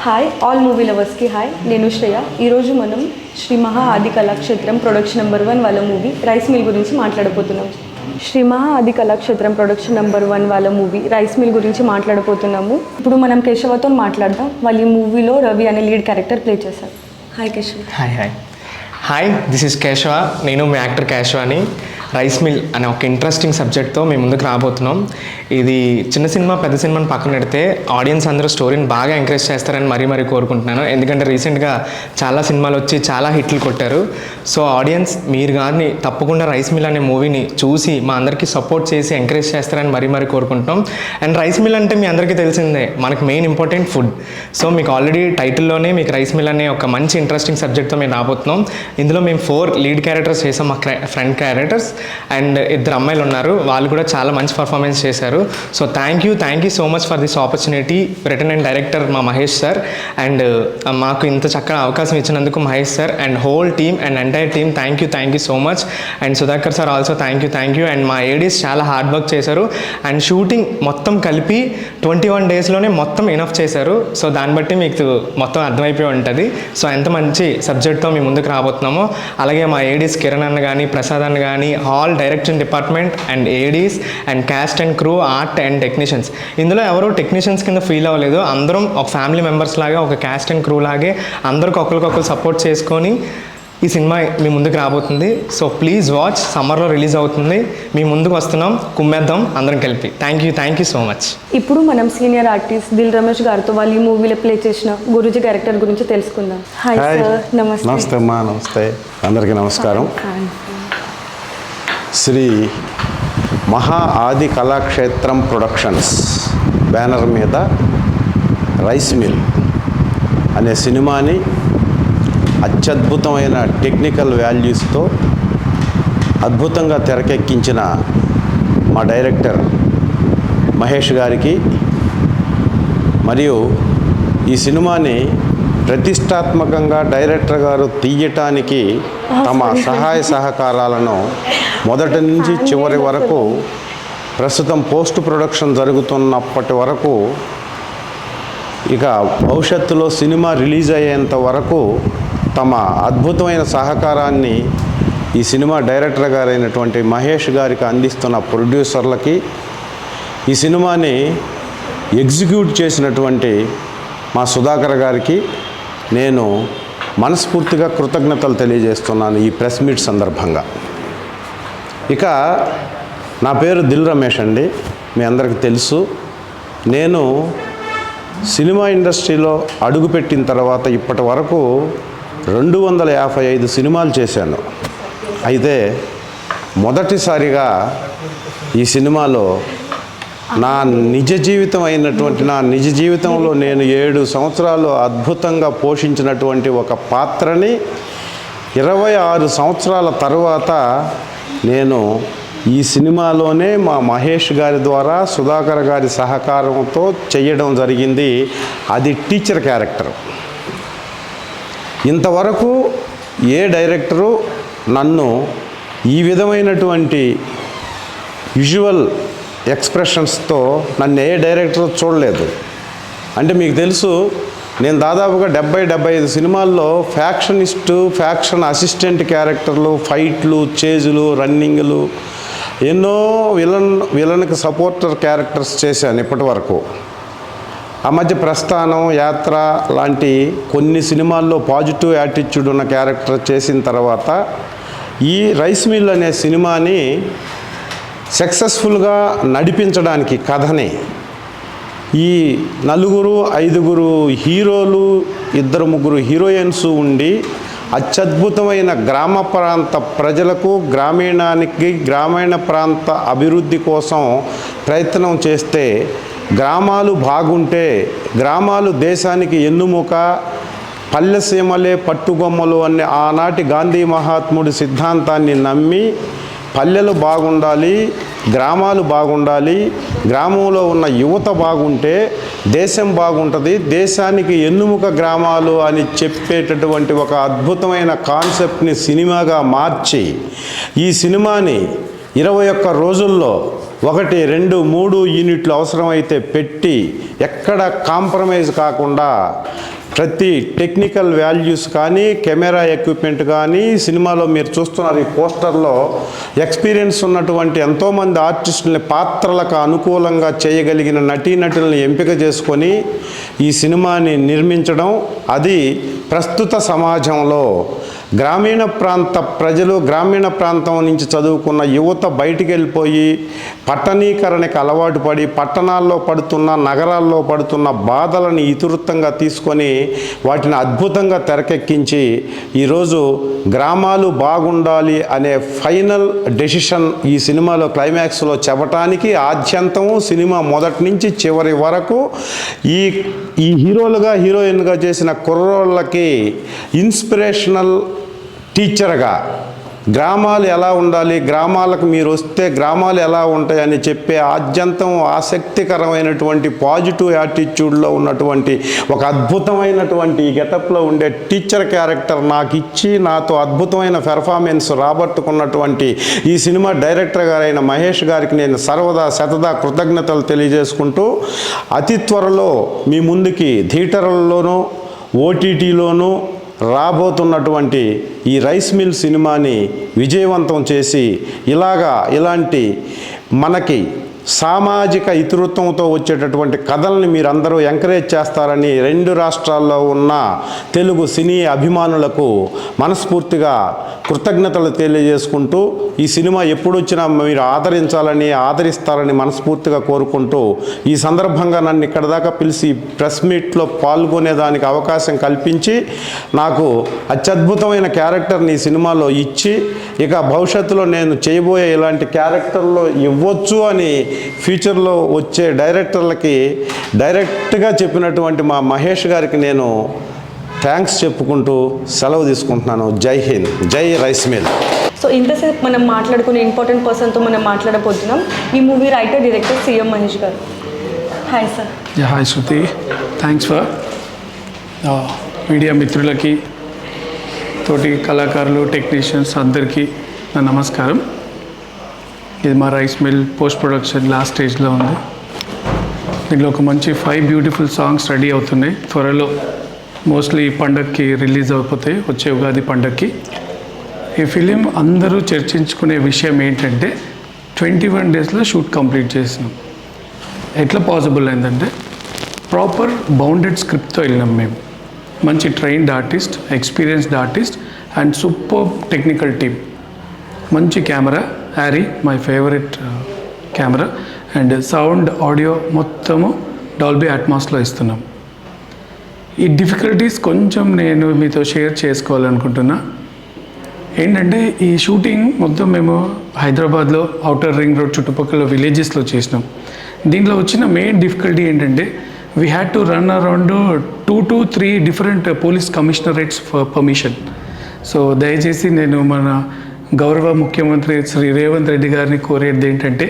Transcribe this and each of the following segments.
Hi all movie లవర్స్కి hi, నేను శ్రేయ. ఈరోజు మనం శ్రీ మహా ఆది కళాక్షేత్రం ప్రొడక్షన్ నెంబర్ 1 వాళ్ళ మూవీ రైస్ మిల్ గురించి మాట్లాడబోతున్నాం. శ్రీ మహా ఆది కళాక్షేత్రం ప్రొడక్షన్ నెంబర్ 1 వాళ్ళ మూవీ రైస్ మిల్ గురించి మాట్లాడబోతున్నాము. ఇప్పుడు మనం కేశవతో మాట్లాడదాం. వాళ్ళు ఈ మూవీలో రవి అనే లీడ్ క్యారెక్టర్ ప్లే చేశారు. Hi Keshava. Hi this is Keshava. నేను మీ యాక్టర్ కేశవాని. రైస్ మిల్ అనే ఒక ఇంట్రెస్టింగ్ సబ్జెక్ట్తో మేము ముందుకు రాబోతున్నాం. ఇది చిన్న సినిమా పెద్ద సినిమాని పక్కన పెడితే ఆడియన్స్ అందరూ స్టోరీని బాగా ఎంకరేజ్ చేస్తారని మరీ కోరుకుంటున్నాను. ఎందుకంటే రీసెంట్గా చాలా సినిమాలు వచ్చి చాలా హిట్లు కొట్టారు. సో ఆడియన్స్ మీరు కానీ తప్పకుండా రైస్ మిల్ అనే మూవీని చూసి మా అందరికీ సపోర్ట్ చేసి ఎంకరేజ్ చేస్తారని మరీ కోరుకుంటున్నాం. అండ్ రైస్ మిల్ అంటే మీ అందరికీ తెలిసిందే, మనకు మెయిన్ ఇంపార్టెంట్ ఫుడ్. సో మీకు ఆల్రెడీ టైటిల్లోనే మీకు రైస్ మిల్ అనే ఒక మంచి ఇంట్రెస్టింగ్ సబ్జెక్ట్తో మేము రాబోతున్నాం. ఇందులో మేము 4 లీడ్ క్యారెక్టర్స్ చేసాం, మా ఫ్రెండ్ క్యారెక్టర్స్. అండ్ 2 అమ్మాయిలు ఉన్నారు, వాళ్ళు కూడా చాలా మంచి పర్ఫార్మెన్స్ చేశారు. So thank you so much for this opportunity. Return and director మా మహేష్ సార్. అండ్ మాకు ఇంత చక్కగా అవకాశం ఇచ్చినందుకు Mahesh sir and whole team and entire team thank you so much. And Sudhakar sir also thank you. And మా Aedes చాలా hard work చేశారు. And shooting మొత్తం కలిపి 21 డేస్లోనే మొత్తం ఇనఫ్ చేశారు. సో దాన్ని బట్టి మీకు మొత్తం అర్థమైపోయి ఉంటుంది. సో ఎంత మంచి సబ్జెక్ట్తో మేము ముందుకు రాబోతున్నామో. అలాగే మా ఏడీస్ కిరణ్ అన్న కానీ ప్రసాద్ అన్న కానీ all direction department and Aedes and caste and crew art and technicians. ఇందులో ఎవరు టెక్నీషియన్స్ కింద ఫీల్ అవ్వలేదు. అందరం ఒక ఫ్యామిలీ మెంబర్స్ లాగా, ఒక క్యాస్ట్ అండ్ క్రూ లాగే అందరికి ఒకరికొకరు సపోర్ట్ చేసుకొని ఈ సినిమా మీ ముందుకు రాబోతుంది. So please watch. సమ్మర్లో రిలీజ్ అవుతుంది. మీ ముందుకు వస్తున్నాం, కుమ్మేద్దాం అందరం కలిపి. Thank you so much. ఇప్పుడు మనం సీనియర్ ఆర్టిస్ట్ దిల్ రమేష్ గారితో వాళ్ళు ఈ మూవీలో ప్లే చేసిన గురూజీ క్యారెక్టర్ గురించి తెలుసుకుందాం. Hi sir. నమస్తే అమ్మా. నమస్తే అందరికీ నమస్కారం. శ్రీ మహా ఆది కళాక్షేత్రం ప్రొడక్షన్స్ బ్యానర్ మీద రైస్ మిల్ అనే సినిమాని అత్యద్భుతమైన టెక్నికల్ వాల్యూస్తో అద్భుతంగా తెరకెక్కించిన మా డైరెక్టర్ మహేష్ గారికి, మరియు ఈ సినిమాని ప్రతిష్టాత్మకంగా డైరెక్టర్ గారు తీయటానికి తమ సహాయ సహకారాలను మొదటి నుంచి చివరి వరకు, ప్రస్తుతం పోస్ట్ ప్రొడక్షన్ జరుగుతున్నప్పటి వరకు, ఇక భవిష్యత్తులో సినిమా రిలీజ్ అయ్యేంత వరకు తమ అద్భుతమైన సహకారాన్ని ఈ సినిమా డైరెక్టర్ గారైనటువంటి మహేష్ గారికి అందిస్తున్న ప్రొడ్యూసర్లకి, ఈ సినిమాని ఎగ్జిక్యూట్ చేసినటువంటి మా సుధాకర్ గారికి నేను మనస్ఫూర్తిగా కృతజ్ఞతలు తెలియజేస్తున్నాను ఈ ప్రెస్ మీట్ సందర్భంగా. ఇక నా పేరు దిల్ రమేష్ అండి. మీ అందరికీ తెలుసు. నేను సినిమా ఇండస్ట్రీలో అడుగుపెట్టిన తర్వాత ఇప్పటి వరకు 255 సినిమాలు చేశాను. అయితే మొదటిసారిగా ఈ సినిమాలో నా నిజ జీవితంలో నేను 7 సంవత్సరాలు అద్భుతంగా పోషించినటువంటి ఒక పాత్రని 26 సంవత్సరాల తర్వాత నేను ఈ సినిమాలోనే మా మహేష్ గారి ద్వారా సుధాకర్ గారి సహకారంతో చేయడం జరిగింది. అది టీచర్ క్యారెక్టర్. ఇంతవరకు ఏ డైరెక్టరు నన్ను ఈ విధమైనటువంటి విజువల్ ఎక్స్ప్రెషన్స్తో నన్ను ఏ డైరెక్టర్ చూడలేదు. అంటే మీకు తెలుసు, నేను దాదాపుగా 70-75 సినిమాల్లో ఫ్యాక్షన్ అసిస్టెంట్ క్యారెక్టర్లు, ఫైట్లు, చేజులు, రన్నింగ్లు, ఎన్నో విలన్కి సపోర్టర్ క్యారెక్టర్స్ చేశాను ఇప్పటి వరకు. ఆ మధ్య ప్రస్థానం, యాత్ర లాంటి కొన్ని సినిమాల్లో పాజిటివ్ యాటిట్యూడ్ ఉన్న క్యారెక్టర్ చేసిన తర్వాత ఈ రైస్ మిల్ అనే సినిమాని సక్సెస్ఫుల్గా నడిపించడానికి కథని ఈ 4-5 హీరోలు, 2-3 హీరోయిన్స్ ఉండి అత్యద్భుతమైన గ్రామ ప్రాంత ప్రజలకు, గ్రామీణ ప్రాంత అభివృద్ధి కోసం ప్రయత్నం చేస్తే, గ్రామాలు బాగుంటే గ్రామాలు దేశానికి ఎన్నుముక, పల్లెసీమలే పట్టుగొమ్మలు అనే ఆనాటి గాంధీ మహాత్ముడి సిద్ధాంతాన్ని నమ్మి పల్లెలు బాగుండాలి, గ్రామాలు బాగుండాలి, గ్రామంలో ఉన్న యువత బాగుంటే దేశం బాగుంటుంది, దేశానికి ఎన్నుముక గ్రామాలు అని చెప్పేటటువంటి ఒక అద్భుతమైన కాన్సెప్ట్ని సినిమాగా మార్చి ఈ సినిమాని 21 రోజుల్లో 1, 2, 3 యూనిట్లు అవసరమైతే పెట్టి ఎక్కడ కాంప్రమైజ్ కాకుండా ప్రతి టెక్నికల్ వాల్యూస్ కానీ కెమెరా ఎక్విప్మెంట్ కానీ సినిమాలో మీరు చూస్తున్నారు ఈ పోస్టర్లో ఎక్స్పీరియన్స్ ఉన్నటువంటి ఎంతోమంది ఆర్టిస్టులని పాత్రలకు అనుకూలంగా చేయగలిగిన నటీనటులను ఎంపిక చేసుకొని ఈ సినిమాని నిర్మించడం, అది ప్రస్తుత సమాజంలో గ్రామీణ ప్రాంత ప్రజలు, గ్రామీణ ప్రాంతం నుంచి చదువుకున్న యువత బయటికి వెళ్ళిపోయి పట్టణీకరణకి అలవాటు పడి పట్టణాల్లో పడుతున్న, నగరాల్లో పడుతున్న బాధలను ఇతివృత్తంగా తీసుకొని వాటిని అద్భుతంగా తెరకెక్కించి ఈరోజు గ్రామాలు బాగుండాలి అనే ఫైనల్ డెసిషన్ ఈ సినిమాలో క్లైమాక్స్లో చెప్పటానికి ఆద్యంతము సినిమా మొదటి నుంచి చివరి వరకు ఈ హీరోలుగా హీరోయిన్గా చేసిన కుర్రోళ్ళకి ఇన్స్పిరేషనల్ టీచర్గా గ్రామాలు ఎలా ఉండాలి, గ్రామాలకు మీరు వస్తే గ్రామాలు ఎలా ఉంటాయని చెప్పే ఆద్యంతం ఆసక్తికరమైనటువంటి పాజిటివ్ యాటిట్యూడ్లో ఉన్నటువంటి ఒక అద్భుతమైనటువంటి ఈ గెటప్లో ఉండే టీచర్ క్యారెక్టర్ నాకు ఇచ్చి నాతో అద్భుతమైన పెర్ఫార్మెన్స్ రాబట్టుకున్నటువంటి ఈ సినిమా డైరెక్టర్ గారైన మహేష్ గారికి నేను సర్వదా శతదా కృతజ్ఞతలు తెలియజేసుకుంటూ అతి త్వరలో మీ ముందుకి థియేటర్లలోనూ ఓటీటీలోనూ రాబోతున్నటువంటి ఈ రైస్ మిల్ సినిమాని విజయవంతం చేసి ఇలాంటి మనకి సామాజిక ఇతివృత్తంతో వచ్చేటటువంటి కథల్ని మీరందరూ ఎంకరేజ్ చేస్తారని 2 రాష్ట్రాల్లో ఉన్న తెలుగు సినీ అభిమానులకు మనస్ఫూర్తిగా కృతజ్ఞతలు తెలియజేసుకుంటూ ఈ సినిమా ఎప్పుడు వచ్చినా మీరు ఆదరిస్తారని మనస్ఫూర్తిగా కోరుకుంటూ ఈ సందర్భంగా నన్ను ఇక్కడ దాకా పిలిచి ప్రెస్ మీట్లో పాల్గొనేదానికి అవకాశం కల్పించి నాకు అత్యద్భుతమైన క్యారెక్టర్ని ఈ సినిమాలో ఇచ్చి ఇక భవిష్యత్తులో నేను చేయబోయే ఇలాంటి క్యారెక్టర్లో ఇవ్వచ్చు అని ఫ్యూచర్లో వచ్చే డైరెక్టర్లకి డైరెక్ట్గా చెప్పినటువంటి మా మహేష్ గారికి నేను థ్యాంక్స్ చెప్పుకుంటూ సెలవు తీసుకుంటున్నాను. జై హింద్, జై రైస్ మిల్. సో ఇంతసేపు మనం మాట్లాడుకునే ఇంపార్టెంట్ పర్సన్తో మనం మాట్లాడబోతున్నాం. ఈ movie writer, director CM Mahesh గారు. Hi sir. Hi Shruti, thanks for media మిత్రులకి, తోటి కళాకారులు, టెక్నీషియన్స్ అందరికీ నా నమస్కారం. ఇది మా rice mill post production last స్టేజ్లో ఉంది. దీంట్లో ఒక మంచి 5 బ్యూటిఫుల్ సాంగ్స్ రెడీ అవుతున్నాయి. త్వరలో మోస్ట్లీ పండగకి రిలీజ్ అయిపోతాయి, వచ్చే ఉగాది పండగకి. ఈ ఫిలిం అందరూ చర్చించుకునే విషయం ఏంటంటే 21 డేస్లో షూట్ కంప్లీట్ చేసినాం. ఎట్లా పాసిబుల్ అయిందంటే ప్రాపర్ బౌండెడ్ స్క్రిప్ట్తో వెళ్ళినాం మేము. మంచి trained artist, experienced artist and super technical team. మంచి camera, Harry my favourite camera, and sound, audio మొత్తము డాల్బీ అట్మాస్లో ఇస్తున్నాం. ఈ డిఫికల్టీస్ కొంచెం నేను మీతో షేర్ చేసుకోవాలనుకుంటున్నా. ఏంటంటే ఈ షూటింగ్ మొత్తం మేము హైదరాబాద్లో ఔటర్ రింగ్ రోడ్ చుట్టుపక్కల విలేజెస్లో చేసినాం. దీంట్లో వచ్చిన మెయిన్ డిఫికల్టీ ఏంటంటే we had to run around 2 to 3 different police commissionerates for permission. So దయచేసి నేను మన గౌరవ ముఖ్యమంత్రి శ్రీ రేవంత్ రెడ్డి గారిని కోరేది ఏంటంటే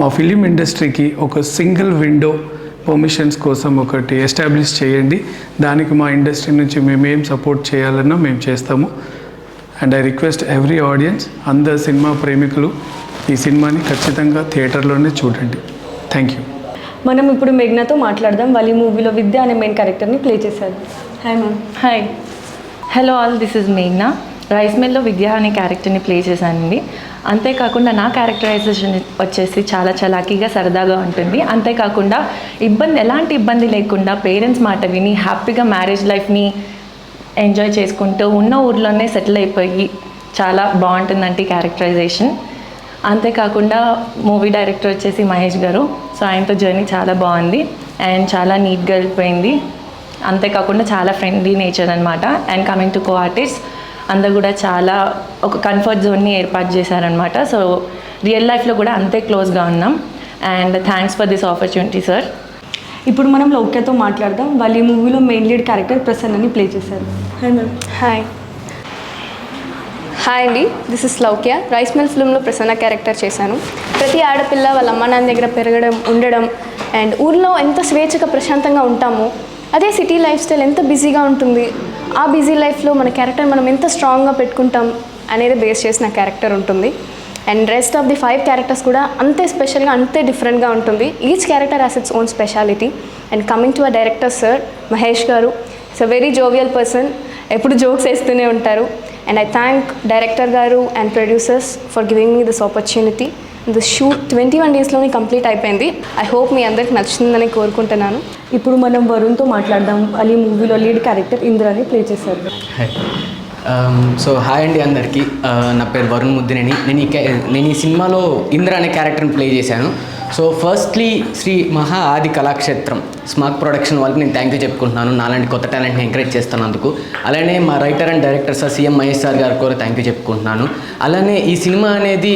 మా ఫిలిం ఇండస్ట్రీకి ఒక సింగిల్ విండో పర్మిషన్స్ కోసం ఒకటి ఎస్టాబ్లిష్ చేయండి. దానికి మా ఇండస్ట్రీ నుంచి మేమేం సపోర్ట్ చేయాలన్నా మేము చేస్తాము. And I request every audience, అందరు సినిమా ప్రేమికులు ఈ సినిమాని ఖచ్చితంగా థియేటర్లోనే చూడండి. Thank you. మనం ఇప్పుడు మేఘ్నాతో మాట్లాడదాం. వాళ్ళు ఈ మూవీలో విద్య అనే మెయిన్ క్యారెక్టర్ని ప్లే చేశారు. Hi ma'am. Hi, hello all, this is మేఘ్నా. రైస్ మిల్లో విద్య అనే క్యారెక్టర్ని ప్లే చేశానండి. అంతేకాకుండా నా క్యారెక్టరైజేషన్ వచ్చేసి చాలా చలాకీగా, సరదాగా ఉంటుంది. అంతేకాకుండా ఎలాంటి ఇబ్బంది లేకుండా పేరెంట్స్ మాట విని హ్యాపీగా మ్యారేజ్ లైఫ్ని ఎంజాయ్ చేసుకుంటూ ఉన్న ఊర్లోనే సెటిల్ అయిపోయి చాలా బాగుంటుందంటే క్యారెక్టరైజేషన్. అంతేకాకుండా మూవీ డైరెక్టర్ వచ్చేసి మహేష్ గారు. సో ఆయనతో జర్నీ చాలా బాగుంది అండ్ చాలా నీట్గా వెళ్ళిపోయింది. అంతేకాకుండా చాలా ఫ్రెండ్లీ నేచర్ అనమాట. And coming to co artist, అందరు కూడా చాలా ఒక కంఫర్ట్ జోన్ని ఏర్పాటు చేశారనమాట. సో రియల్ లైఫ్లో కూడా అంతే క్లోజ్గా ఉన్నాం. And thanks for this opportunity sir. ఇప్పుడు మనం లౌక్యతో మాట్లాడదాం. వాళ్ళు ఈ మూవీలో మెయిన్ లీడ్ క్యారెక్టర్ ప్రసన్నని ప్లే చేశారు. Hi ma'am. హాయ్ అండి, this is Loukya. Rice mill ఫిల్మ్లో ప్రసన్న క్యారెక్టర్ చేశాను. ప్రతి ఆడపిల్ల వాళ్ళ అమ్మ నాన్న దగ్గర పెరగడం, ఉండడం అండ్ ఊర్లో ఎంత స్వేచ్ఛగా ప్రశాంతంగా ఉంటామో అదే సిటీ లైఫ్ స్టైల్ ఎంత బిజీగా ఉంటుంది. ఆ బిజీ లైఫ్లో మన క్యారెక్టర్ మనం ఎంత స్ట్రాంగ్గా పెట్టుకుంటాం అనేది బేస్ చేసిన క్యారెక్టర్ ఉంటుంది. And rest of the 5 characters కూడా అంతే స్పెషల్గా అంతే డిఫరెంట్గా ఉంటుంది. Each character has its own speciality. And coming to a director sir Mahesh garu, it's a very jovial person, ఎప్పుడు జోక్స్ వేస్తూనే ఉంటారు. And I thank director garu and producers for giving me this opportunity. The shoot 21 డేస్లోనే complete అయిపోయింది. I hope మీ అందరికి నచ్చిందని కోరుకుంటున్నాను. ఇప్పుడు మనం వరుణ్తో మాట్లాడదాం. వాళ్ళు ఈ మూవీలో లీడ్ క్యారెక్టర్ ఇంద్రాని ప్లే చేశారు. సో హాయ్ అండి అందరికీ. నా పేరు వరుణ్ ముద్దినేని. నేను ఈ సినిమాలో ఇంద్ర అనే క్యారెక్టర్ని ప్లే చేశాను. సో ఫస్ట్లీ శ్రీ మహా ఆది కళాక్షేత్రం స్మార్ట్ ప్రొడక్షన్ వాళ్ళకి నేను థ్యాంక్ యూ చెప్పుకుంటున్నాను, నాలాంటి కొత్త టాలెంట్ని ఎంకరేజ్ చేస్తున్నందుకు. అలానే మా writer and director sir CM Mahesh sir గారికి కూడా థ్యాంక్ యూ చెప్పుకుంటున్నాను. అలానే ఈ సినిమా అనేది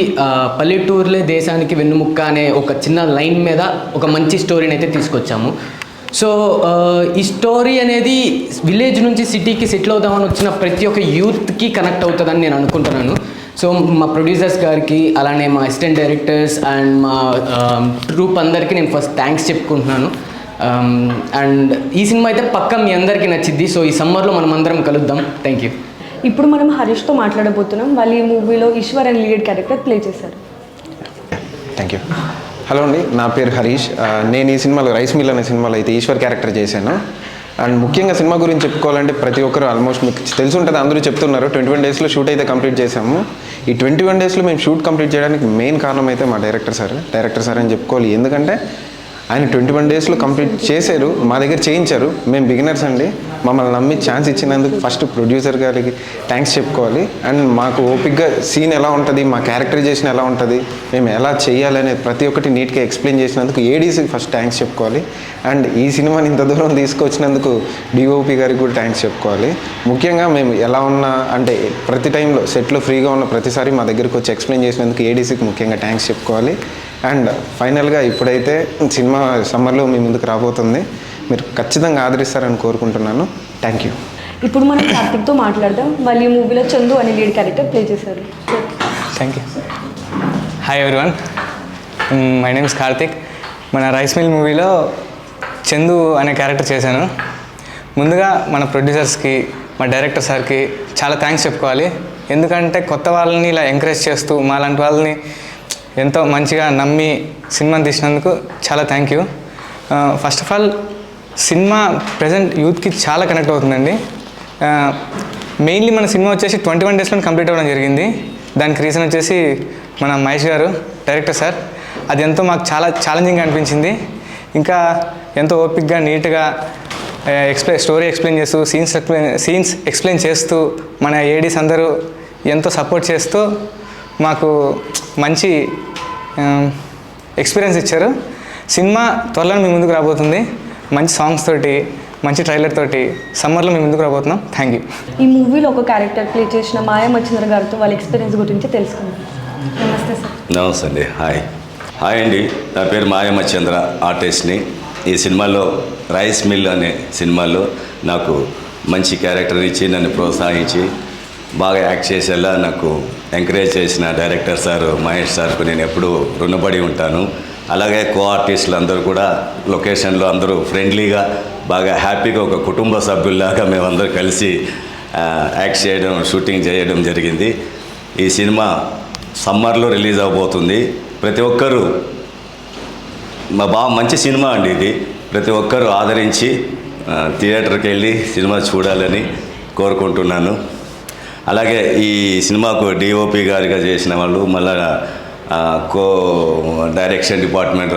పల్లెటూరులే దేశానికి వెన్నుముక్క అనే ఒక చిన్న లైన్ మీద ఒక మంచి స్టోరీని అయితే తీసుకొచ్చాము. సో ఈ స్టోరీ అనేది విలేజ్ నుంచి సిటీకి సెటిల్ అవుదామని వచ్చిన ప్రతి ఒక్క యూత్కి కనెక్ట్ అవుతుందని నేను అనుకుంటున్నాను. సో మా ప్రొడ్యూసర్స్ గారికి, అలానే మా అసిస్టెంట్ డైరెక్టర్స్ అండ్ మా ట్రూప్ అందరికీ నేను ఫస్ట్ థ్యాంక్స్ చెప్పుకుంటున్నాను. అండ్ ఈ సినిమా అయితే పక్కా మీ అందరికీ నచ్చిద్ది. సో ఈ సమ్మర్లో మనం అందరం కలుద్దాం. Thank you. ఇప్పుడు మనం హరీష్తో మాట్లాడబోతున్నాం. వాళ్ళు ఈ మూవీలో ఈశ్వర్ అని లీడ్ క్యారెక్టర్ ప్లే చేశారు. Thank you. హలో అండి, నా పేరు హరీష్. నేను ఈ సినిమాలో రైస్ మిల్ అనే సినిమాలో అయితే ఈశ్వర్ క్యారెక్టర్ చేశాను. అండ్ ముఖ్యంగా సినిమా గురించి చెప్పుకోవాలంటే ప్రతి ఒక్కరు ఆల్మోస్ట్ మీకు తెలిసి ఉంటుంది, అందరూ చెప్తున్నారు 21 డేస్లో షూట్ అయితే కంప్లీట్ చేశాము. ఈ 21 డేస్లో మేము షూట్ కంప్లీట్ చేయడానికి మెయిన్ కారణం అయితే మా డైరెక్టర్ సార్ అని చెప్పుకోవాలి. ఎందుకంటే ఆయన 21 డేస్లో కంప్లీట్ చేశారు, మా దగ్గర చేయించారు. మేము బిగినర్స్ అండి, మమ్మల్ని నమ్మి ఛాన్స్ ఇచ్చినందుకు ఫస్ట్ ప్రొడ్యూసర్ గారికి థ్యాంక్స్ చెప్పుకోవాలి. అండ్ మాకు ఓపిక్గా సీన్ ఎలా ఉంటుంది, మా క్యారెక్టరైజేషన్ ఎలా ఉంటుంది, మేము ఎలా చేయాలనేది ప్రతి ఒక్కటి నీట్గా ఎక్స్ప్లెయిన్ చేసినందుకు ఏడీసీకి ఫస్ట్ థ్యాంక్స్ చెప్పుకోవాలి. అండ్ ఈ సినిమాని ఇంత దూరం తీసుకొచ్చినందుకు డిఓపి గారికి కూడా థ్యాంక్స్ చెప్పుకోవాలి. ముఖ్యంగా మేము ఎలా ఉన్నా అంటే ప్రతి టైంలో సెట్లో ఫ్రీగా ఉన్న ప్రతిసారి మా దగ్గరికి వచ్చి ఎక్స్ప్లెయిన్ చేసినందుకు ఏడీసీకి ముఖ్యంగా థ్యాంక్స్ చెప్పుకోవాలి. అండ్ ఫైనల్గా ఇప్పుడైతే సినిమా సమ్మర్లో మీ ముందుకు రాబోతుంది, మీరు ఖచ్చితంగా ఆదరిస్తారని కోరుకుంటున్నాను. Thank you. ఇప్పుడు మనం కార్తిక్తో మాట్లాడదాం. వాళ్ళు ఈ మూవీలో చందు అనే లీడ్ క్యారెక్టర్ ప్లే చేశారు. Thank you. Hi everyone, my name is Karthik. మన రైస్ మిల్ మూవీలో చందు అనే క్యారెక్టర్ చేశాను. ముందుగా మన ప్రొడ్యూసర్స్కి, మా డైరెక్టర్ సార్కి చాలా థ్యాంక్స్ చెప్పుకోవాలి. ఎందుకంటే కొత్త వాళ్ళని ఇలా ఎంకరేజ్ చేస్తూ మాలాంటి వాళ్ళని ఎంతో మంచిగా నమ్మి సినిమాని తీసినందుకు చాలా thank you. First of all cinema present యూత్కి చాలా కనెక్ట్ అవుతుందండి. మెయిన్లీ మన సినిమా వచ్చేసి 21 డేస్లో కంప్లీట్ అవ్వడం జరిగింది. దానికి రీజన్ వచ్చేసి మన మహేష్ గారు, డైరెక్టర్ సార్. అది ఎంతో మాకు చాలా ఛాలెంజింగ్గా అనిపించింది. ఇంకా ఎంతో ఓపిక్గా నీట్గా స్టోరీ ఎక్స్ప్లెయిన్ చేస్తూ సీన్స్ ఎక్స్ప్లెయిన్ చేస్తూ మన ఏడీస్ అందరూ ఎంతో సపోర్ట్ చేస్తూ మాకు మంచి ఎక్స్పీరియన్స్ ఇచ్చారు. సినిమా త్వరలో మీ ముందుకు రాబోతుంది, మంచి సాంగ్స్ తోటి, మంచి ట్రైలర్ తోటి సమ్మర్లో మీ ముందుకు రాబోతున్నాం. Thank you. ఈ మూవీలో ఒక క్యారెక్టర్ ప్లే చేసిన మాయా మచ్చింద్ర గారితో వాళ్ళ ఎక్స్పీరియన్స్ గురించి తెలుసుకుందాం. నమస్తే సార్. నమస్తే అండి. హాయ్ అండి, నా పేరు మాయమచంద్ర, ఆర్టిస్ట్ని. ఈ సినిమాలో రైస్ మిల్ అనే సినిమాలో నాకు మంచి క్యారెక్టర్ ఇచ్చి నన్ను ప్రోత్సహించి బాగా యాక్ట్ చేసేలా నాకు ఎంకరేజ్ చేసిన డైరెక్టర్ సార్ మహేష్ సార్కు నేను ఎప్పుడూ రుణపడి ఉంటాను. అలాగే కో ఆర్టిస్టులు అందరూ కూడా లొకేషన్లో అందరూ ఫ్రెండ్లీగా బాగా హ్యాపీగా ఒక కుటుంబ సభ్యుల్లాగా మేమందరూ కలిసి యాక్ట్ చేయడం, షూటింగ్ చేయడం జరిగింది. ఈ సినిమా సమ్మర్లో రిలీజ్ అవబోతుంది. ప్రతి ఒక్కరూ మంచి సినిమా అండి ఇది. ప్రతి ఒక్కరూ ఆదరించి థియేటర్కి వెళ్ళి సినిమా చూడాలని కోరుకుంటున్నాను. అలాగే ఈ సినిమాకు డిఓపి గారిగా చేసిన వాళ్ళు, మళ్ళా కో డైరెక్షన్ డిపార్ట్మెంట్